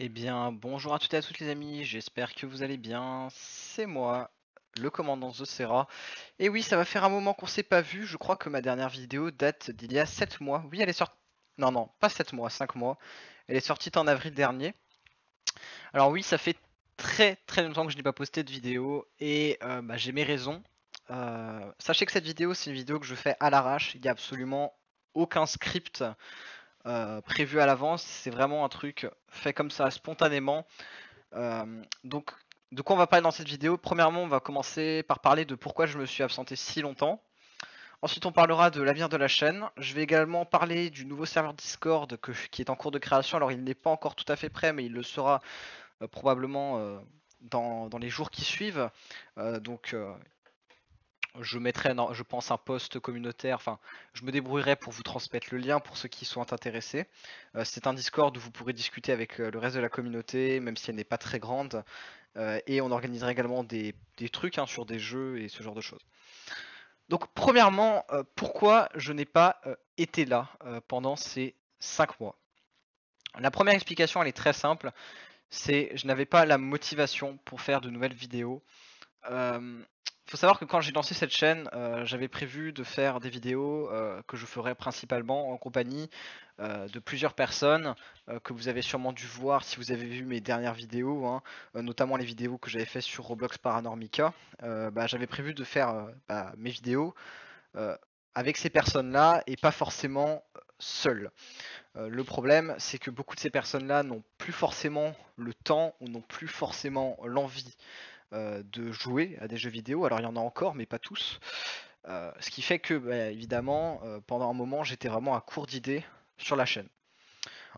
Eh bien, bonjour à toutes et à tous les amis, j'espère que vous allez bien. C'est moi, le commandant Zosera. Et oui, ça va faire un moment qu'on s'est pas vu. Je crois que ma dernière vidéo date d'il y a 7 mois. Oui, elle est sortie. Non, non, pas 7 mois, 5 mois. Elle est sortie en avril dernier. Alors oui, ça fait très très longtemps que je n'ai pas posté de vidéo et j'ai mes raisons. Sachez que cette vidéo, c'est une vidéo que je fais à l'arrache. Il n'y a absolument aucun script prévu à l'avance. C'est vraiment un truc fait comme ça, spontanément. Donc, de quoi on va parler dans cette vidéo? Premièrement, on va commencer par parler de pourquoi je me suis absenté si longtemps. Ensuite, on parlera de l'avenir de la chaîne. Je vais également parler du nouveau serveur Discord qui est en cours de création. Alors, il n'est pas encore tout à fait prêt, mais il le sera probablement dans les jours qui suivent. Je mettrai, je pense, un post communautaire. Enfin, je me débrouillerai pour vous transmettre le lien pour ceux qui sont intéressés. C'est un Discord où vous pourrez discuter avec le reste de la communauté, même si elle n'est pas très grande. Et on organisera également des trucs sur des jeux et ce genre de choses. Donc premièrement, pourquoi je n'ai pas été là pendant ces 5 mois? La première explication, elle est très simple, c'est je n'avais pas la motivation pour faire de nouvelles vidéos. Euh, Faut savoir que quand j'ai lancé cette chaîne, j'avais prévu de faire des vidéos que je ferais principalement en compagnie de plusieurs personnes que vous avez sûrement dû voir si vous avez vu mes dernières vidéos, notamment les vidéos que j'avais fait sur Roblox Paranormica. J'avais prévu de faire mes vidéos euh, avec ces personnes-là et pas forcément seul. Le problème, c'est que beaucoup de ces personnes-là n'ont plus forcément le temps ou n'ont plus forcément l'envie de jouer à des jeux vidéo. Alors il y en a encore, mais pas tous. Ce qui fait que, évidemment, pendant un moment, j'étais vraiment à court d'idées sur la chaîne.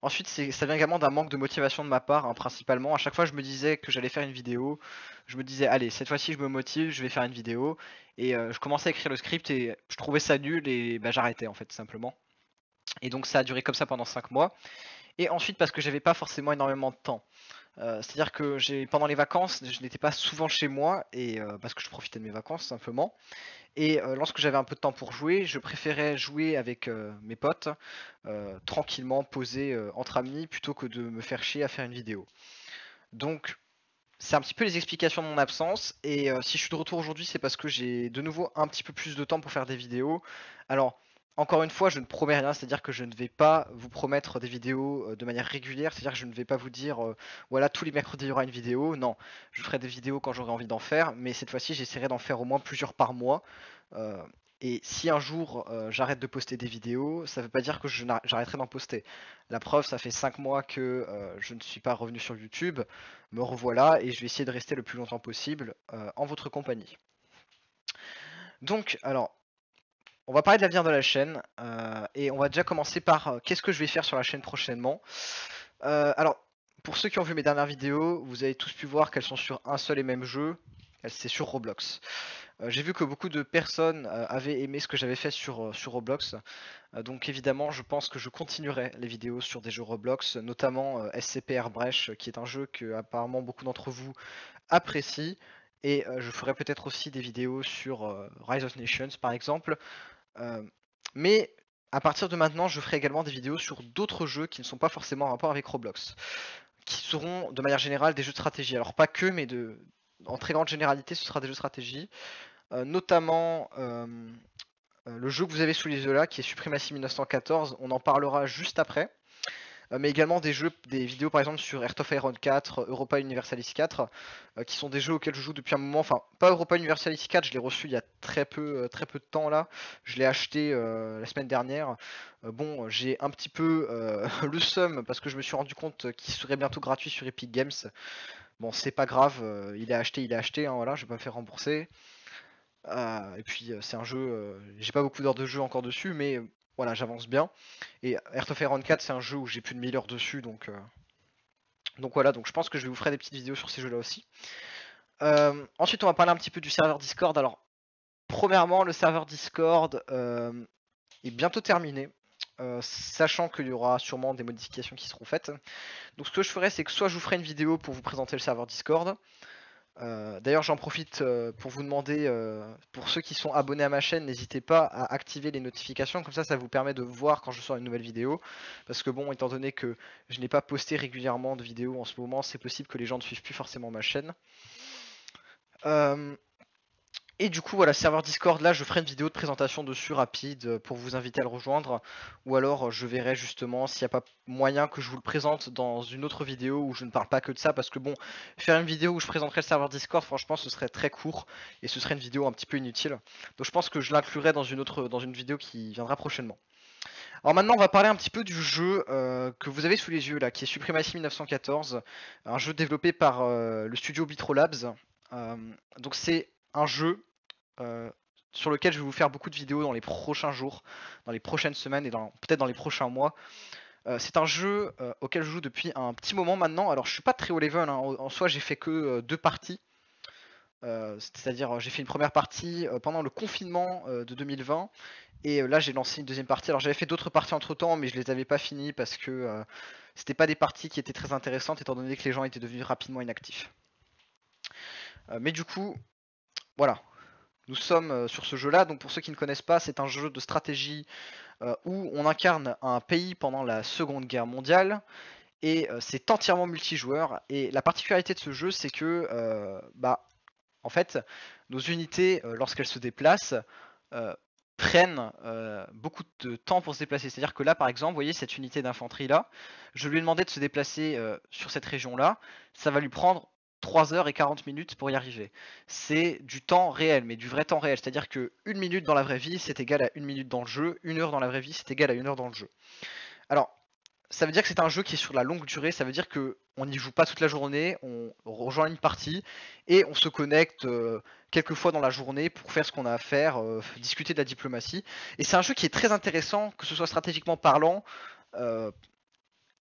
Ensuite, ça vient également d'un manque de motivation de ma part, principalement. À chaque fois, je me disais que j'allais faire une vidéo. Je me disais, allez, cette fois-ci, je me motive, je vais faire une vidéo. Et je commençais à écrire le script et je trouvais ça nul et j'arrêtais, en fait, tout simplement. Et donc, ça a duré comme ça pendant 5 mois. Et ensuite, parce que j'avais pas forcément énormément de temps. C'est-à-dire que pendant les vacances, je n'étais pas souvent chez moi et parce que je profitais de mes vacances simplement. Et lorsque j'avais un peu de temps pour jouer, je préférais jouer avec mes potes tranquillement, posé entre amis, plutôt que de me faire chier à faire une vidéo. Donc c'est un petit peu les explications de mon absence. Et si je suis de retour aujourd'hui, c'est parce que j'ai de nouveau un petit peu plus de temps pour faire des vidéos. Alors, encore une fois, je ne promets rien, c'est-à-dire que je ne vais pas vous promettre des vidéos de manière régulière, c'est-à-dire que je ne vais pas vous dire, voilà, tous les mercredis il y aura une vidéo. Non, je ferai des vidéos quand j'aurai envie d'en faire, mais cette fois-ci, j'essaierai d'en faire au moins plusieurs par mois. Euh, et si un jour j'arrête de poster des vidéos, ça ne veut pas dire que j'arrêterai d'en poster. La preuve, ça fait 5 mois que je ne suis pas revenu sur YouTube. Me revoilà et je vais essayer de rester le plus longtemps possible en votre compagnie. Donc, alors, on va parler de l'avenir de la chaîne et on va déjà commencer par qu'est-ce que je vais faire sur la chaîne prochainement. Alors, pour ceux qui ont vu mes dernières vidéos, vous avez tous pu voir qu'elles sont sur un seul et même jeu. C'est sur Roblox. J'ai vu que beaucoup de personnes avaient aimé ce que j'avais fait sur Roblox. Donc évidemment, je pense que je continuerai les vidéos sur des jeux Roblox, notamment SCP Airbreach, qui est un jeu que apparemment beaucoup d'entre vous apprécient. Et je ferai peut-être aussi des vidéos sur Rise of Nations par exemple. Euh, mais à partir de maintenant, je ferai également des vidéos sur d'autres jeux qui ne sont pas forcément en rapport avec Roblox, qui seront de manière générale des jeux de stratégie. Alors pas que, mais en très grande généralité, ce sera des jeux de stratégie. Notamment le jeu que vous avez sous les yeux là, qui est Supremacy 1914, on en parlera juste après. Mais également des vidéos par exemple sur Earth of Iron 4, Europa Universalis 4, qui sont des jeux auxquels je joue depuis un moment. Enfin, pas Europa Universalis 4, je l'ai reçu il y a très peu de temps là. Je l'ai acheté la semaine dernière. Bon, j'ai un petit peu le seum parce que je me suis rendu compte qu'il serait bientôt gratuit sur Epic Games. Bon, c'est pas grave, il est acheté, voilà, je vais pas me faire rembourser. Et puis c'est un jeu, j'ai pas beaucoup d'heures de jeu encore dessus, mais voilà, j'avance bien. Et Earth of Iron 4, c'est un jeu où j'ai plus de 1000 heures dessus, donc voilà, donc je pense que je vais vous ferai des petites vidéos sur ces jeux-là aussi. Ensuite, on va parler un petit peu du serveur Discord. Alors, premièrement, le serveur Discord est bientôt terminé. Sachant qu'il y aura sûrement des modifications qui seront faites. Donc ce que je ferai, c'est que soit je vous ferai une vidéo pour vous présenter le serveur Discord, D'ailleurs, j'en profite pour vous demander, pour ceux qui sont abonnés à ma chaîne, n'hésitez pas à activer les notifications, comme ça vous permet de voir quand je sors une nouvelle vidéo. Parce que bon, étant donné que je n'ai pas posté régulièrement de vidéos en ce moment, c'est possible que les gens ne suivent plus forcément ma chaîne. Et du coup, voilà, serveur Discord, là je ferai une vidéo de présentation dessus rapide pour vous inviter à le rejoindre. Ou alors je verrai justement s'il n'y a pas moyen que je vous le présente dans une autre vidéo où je ne parle pas que de ça. Parce que bon, faire une vidéo où je présenterai le serveur Discord, franchement ce serait très court et ce serait une vidéo un petit peu inutile. Donc je pense que je l'inclurai dans une vidéo qui viendra prochainement. Alors maintenant on va parler un petit peu du jeu que vous avez sous les yeux là, qui est Supremacy 1914. Un jeu développé par le studio Vitrolabs. Donc c'est un jeu sur lequel je vais vous faire beaucoup de vidéos dans les prochains jours, dans les prochaines semaines et peut-être dans les prochains mois. C'est un jeu auquel je joue depuis un petit moment maintenant. Alors je suis pas très haut level, hein. En soi j'ai fait que 2 parties. C'est-à-dire j'ai fait une première partie pendant le confinement de 2020 et là j'ai lancé une deuxième partie. Alors j'avais fait d'autres parties entre temps mais je les avais pas finies parce que c'était pas des parties qui étaient très intéressantes étant donné que les gens étaient devenus rapidement inactifs. Mais du coup, voilà, nous sommes sur ce jeu-là. Donc pour ceux qui ne connaissent pas, c'est un jeu de stratégie où on incarne un pays pendant la Seconde Guerre mondiale et c'est entièrement multijoueur. Et la particularité de ce jeu, c'est que en fait, nos unités, lorsqu'elles se déplacent, prennent beaucoup de temps pour se déplacer. C'est-à-dire que là, par exemple, vous voyez cette unité d'infanterie là, je lui ai demandé de se déplacer sur cette région-là, ça va lui prendre 3 heures et 40 minutes pour y arriver. C'est du temps réel, mais du vrai temps réel. C'est-à-dire que 1 minute dans la vraie vie, c'est égal à 1 minute dans le jeu, 1 heure dans la vraie vie, c'est égal à 1 heure dans le jeu. Alors, ça veut dire que c'est un jeu qui est sur la longue durée, ça veut dire que on n'y joue pas toute la journée, on rejoint une partie et on se connecte quelques fois dans la journée pour faire ce qu'on a à faire, discuter de la diplomatie. Et c'est un jeu qui est très intéressant, que ce soit stratégiquement parlant euh,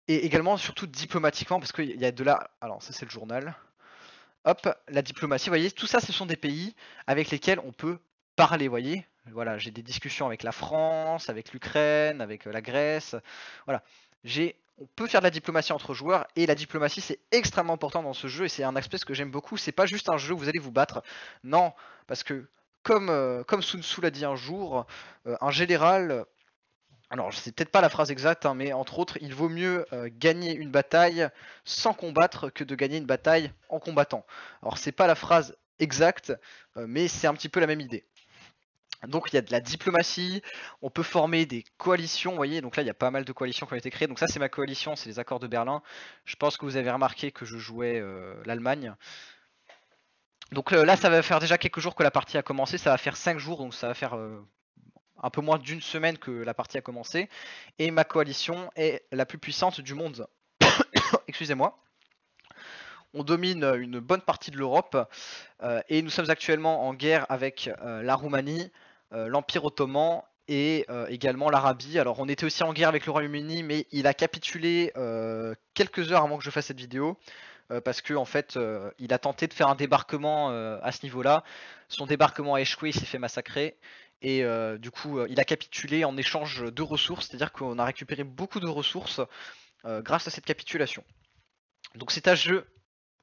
et également surtout diplomatiquement, parce qu'il y a de là. Alors ça c'est le journal. Hop, la diplomatie, vous voyez, tout ça ce sont des pays avec lesquels on peut parler, vous voyez. Voilà, j'ai des discussions avec la France, avec l'Ukraine, avec la Grèce. Voilà, on peut faire de la diplomatie entre joueurs et la diplomatie c'est extrêmement important dans ce jeu et c'est un aspect que j'aime beaucoup. C'est pas juste un jeu où vous allez vous battre, non, parce que comme Sun Tzu l'a dit un jour, un général, alors c'est peut-être pas la phrase exacte, hein, mais entre autres, il vaut mieux gagner une bataille sans combattre que de gagner une bataille en combattant. Alors c'est pas la phrase exacte, mais c'est un petit peu la même idée. Donc il y a de la diplomatie, on peut former des coalitions, vous voyez, donc là il y a pas mal de coalitions qui ont été créées, donc ça c'est ma coalition, c'est les accords de Berlin. Je pense que vous avez remarqué que je jouais l'Allemagne. Donc là ça va faire déjà quelques jours que la partie a commencé, ça va faire 5 jours, donc ça va faire un peu moins d'une semaine que la partie a commencé. Et ma coalition est la plus puissante du monde. Excusez-moi. On domine une bonne partie de l'Europe et nous sommes actuellement en guerre avec la Roumanie, l'Empire ottoman et également l'Arabie. Alors on était aussi en guerre avec le Royaume-Uni mais il a capitulé quelques heures avant que je fasse cette vidéo parce que en fait il a tenté de faire un débarquement à ce niveau-là. Son débarquement a échoué, il s'est fait massacrer et du coup il a capitulé en échange de ressources, c'est-à-dire qu'on a récupéré beaucoup de ressources grâce à cette capitulation. Donc c'est un jeu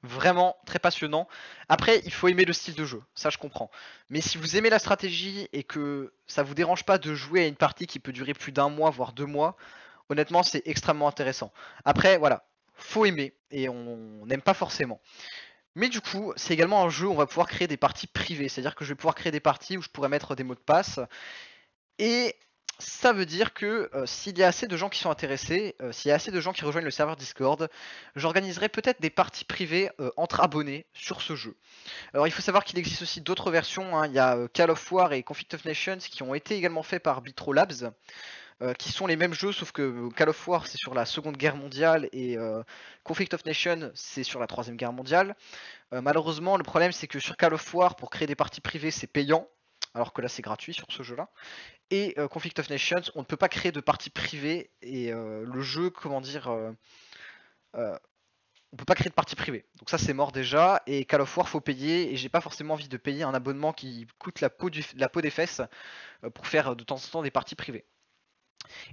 vraiment très passionnant. Après, il faut aimer le style de jeu, ça je comprends. Mais si vous aimez la stratégie et que ça vous dérange pas de jouer à une partie qui peut durer plus d'un mois, voire 2 mois, honnêtement, c'est extrêmement intéressant. Après, voilà, faut aimer et on n'aime pas forcément. Mais du coup, c'est également un jeu où on va pouvoir créer des parties privées, c'est-à-dire que je vais pouvoir créer des parties où je pourrais mettre des mots de passe et ça veut dire que s'il y a assez de gens qui sont intéressés, s'il y a assez de gens qui rejoignent le serveur Discord, j'organiserai peut-être des parties privées entre abonnés sur ce jeu. Alors il faut savoir qu'il existe aussi d'autres versions, hein. Il y a Call of War et Conflict of Nations qui ont été également faits par Bitro Labs, qui sont les mêmes jeux sauf que Call of War c'est sur la Seconde Guerre mondiale et Conflict of Nations c'est sur la Troisième Guerre mondiale. Malheureusement le problème c'est que sur Call of War pour créer des parties privées c'est payant, alors que là c'est gratuit sur ce jeu là. Et Conflict of Nations, on ne peut pas créer de partie privée et le jeu, comment dire, on peut pas créer de partie privée. Donc ça c'est mort déjà. Et Call of War faut payer et j'ai pas forcément envie de payer un abonnement qui coûte la peau des fesses pour faire de temps en temps des parties privées.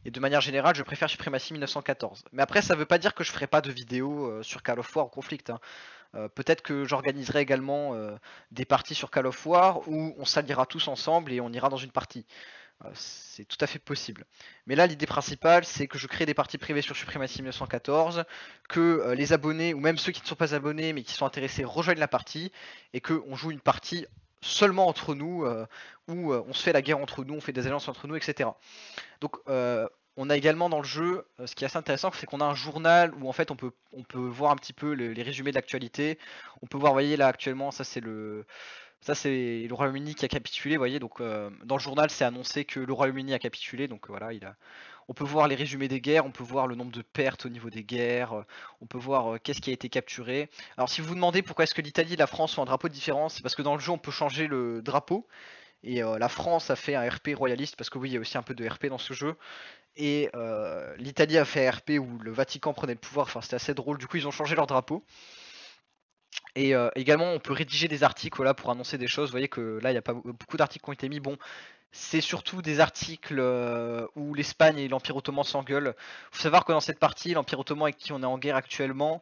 Et de manière générale, je préfère Supremacy 1914. Mais après, ça veut pas dire que je ferai pas de vidéos sur Call of War ou Conflict, hein. Peut-être que j'organiserai également des parties sur Call of War où on s'alliera tous ensemble et on ira dans une partie. C'est tout à fait possible. Mais là, l'idée principale, c'est que je crée des parties privées sur Supremacy 1914, que les abonnés, ou même ceux qui ne sont pas abonnés mais qui sont intéressés, rejoignent la partie, et qu'on joue une partie seulement entre nous, où on se fait la guerre entre nous, on fait des alliances entre nous, etc. Donc on a également dans le jeu, ce qui est assez intéressant, c'est qu'on a un journal où en fait on peut voir un petit peu les résumés de l'actualité. On peut voir, vous voyez là actuellement, ça c'est le Royaume-Uni qui a capitulé, vous voyez, donc dans le journal c'est annoncé que le Royaume-Uni a capitulé, donc voilà, on peut voir les résumés des guerres, on peut voir le nombre de pertes au niveau des guerres, on peut voir qu'est-ce qui a été capturé. Alors si vous vous demandez pourquoi est-ce que l'Italie et la France ont un drapeau différent, c'est parce que dans le jeu on peut changer le drapeau, et la France a fait un RP royaliste, parce que oui, il y a aussi un peu de RP dans ce jeu, et l'Italie a fait un RP où le Vatican prenait le pouvoir, enfin c'était assez drôle, du coup ils ont changé leur drapeau. Et également, on peut rédiger des articles voilà, pour annoncer des choses. Vous voyez que là, il n'y a pas beaucoup d'articles qui ont été mis. Bon, c'est surtout des articles où l'Espagne et l'Empire ottoman s'engueulent. Il faut savoir que dans cette partie, l'Empire ottoman avec qui on est en guerre actuellement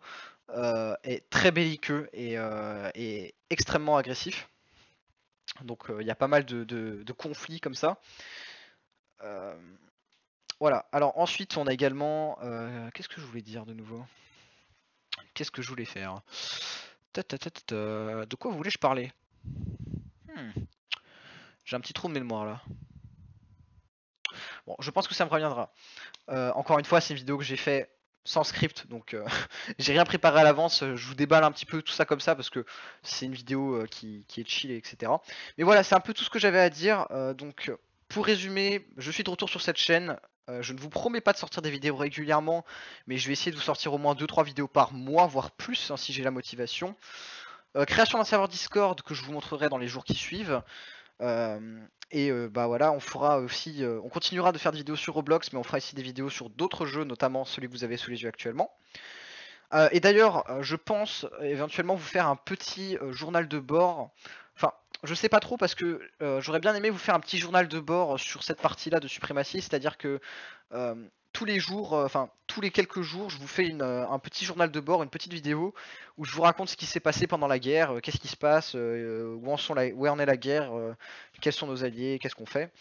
est très belliqueux et extrêmement agressif. Donc il y a pas mal de conflits comme ça. Voilà. Alors ensuite, on a également... qu'est-ce que je voulais dire de nouveau? Qu'est-ce que je voulais faire? De quoi voulais-je parler? Hmm. J'ai un petit trou de mémoire là. Bon, je pense que ça me reviendra. Encore une fois, c'est une vidéo que j'ai fait sans script, donc j'ai rien préparé à l'avance. Je vous déballe un petit peu tout ça comme ça parce que c'est une vidéo qui est chill, etc. Mais voilà, c'est un peu tout ce que j'avais à dire. Donc, pour résumer, je suis de retour sur cette chaîne. Je ne vous promets pas de sortir des vidéos régulièrement, mais je vais essayer de vous sortir au moins 2-3 vidéos par mois, voire plus, hein, si j'ai la motivation. Création d'un serveur Discord que je vous montrerai dans les jours qui suivent. Bah voilà, on fera aussi, on continuera de faire des vidéos sur Roblox, mais on fera aussi des vidéos sur d'autres jeux, notamment celui que vous avez sous les yeux actuellement. Et d'ailleurs, je pense éventuellement vous faire un petit journal de bord. Enfin, je sais pas trop parce que j'aurais bien aimé vous faire un petit journal de bord sur cette partie-là de suprématie, c'est-à-dire que euh, tous les jours, enfin tous les quelques jours, je vous fais un petit journal de bord, une petite vidéo où je vous raconte ce qui s'est passé pendant la guerre, qu'est-ce qui se passe, où en est la guerre, quels sont nos alliés, qu'est-ce qu'on fait.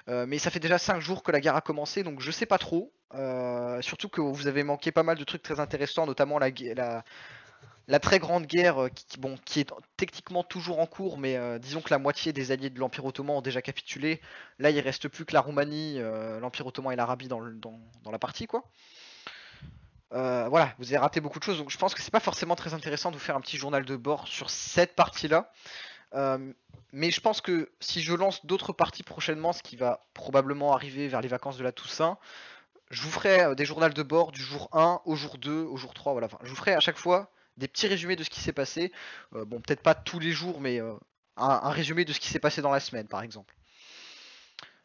Mais ça fait déjà 5 jours que la guerre a commencé, donc je sais pas trop. Surtout que vous avez manqué pas mal de trucs très intéressants, notamment la très grande guerre qui est techniquement toujours en cours, mais disons que la moitié des alliés de l'Empire ottoman ont déjà capitulé. Là, il reste plus que la Roumanie, l'Empire ottoman et l'Arabie dans la partie, quoi. Voilà, vous avez raté beaucoup de choses, donc je pense que c'est pas forcément très intéressant de vous faire un petit journal de bord sur cette partie-là. Euh, mais je pense que si je lance d'autres parties prochainement, ce qui va probablement arriver vers les vacances de la Toussaint, je vous ferai des journaux de bord du jour 1 au jour 2, au jour 3, voilà. Enfin, je vous ferai à chaque fois des petits résumés de ce qui s'est passé. Bon, peut-être pas tous les jours, mais un résumé de ce qui s'est passé dans la semaine, par exemple.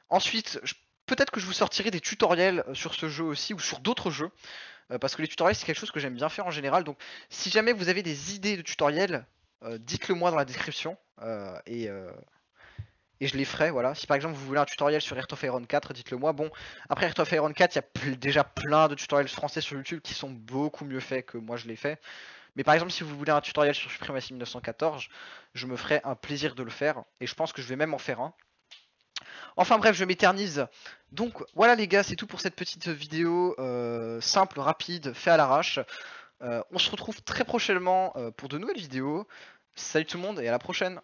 Ensuite, peut-être que je vous sortirai des tutoriels sur ce jeu aussi, ou sur d'autres jeux, parce que les tutoriels, c'est quelque chose que j'aime bien faire en général. Donc, si jamais vous avez des idées de tutoriels, dites-le moi dans la description, et je les ferai, voilà. Si par exemple vous voulez un tutoriel sur Heart of Iron 4, dites-le moi. Bon, après Heart of Iron 4, il y a déjà plein de tutoriels français sur YouTube qui sont beaucoup mieux faits que moi je l'ai fait. Mais par exemple, si vous voulez un tutoriel sur Supremacy 1914, je me ferai un plaisir de le faire. Et je pense que je vais même en faire un. Enfin bref, je m'éternise. Donc voilà les gars, c'est tout pour cette petite vidéo simple, rapide, fait à l'arrache. On se retrouve très prochainement pour de nouvelles vidéos. Salut tout le monde et à la prochaine.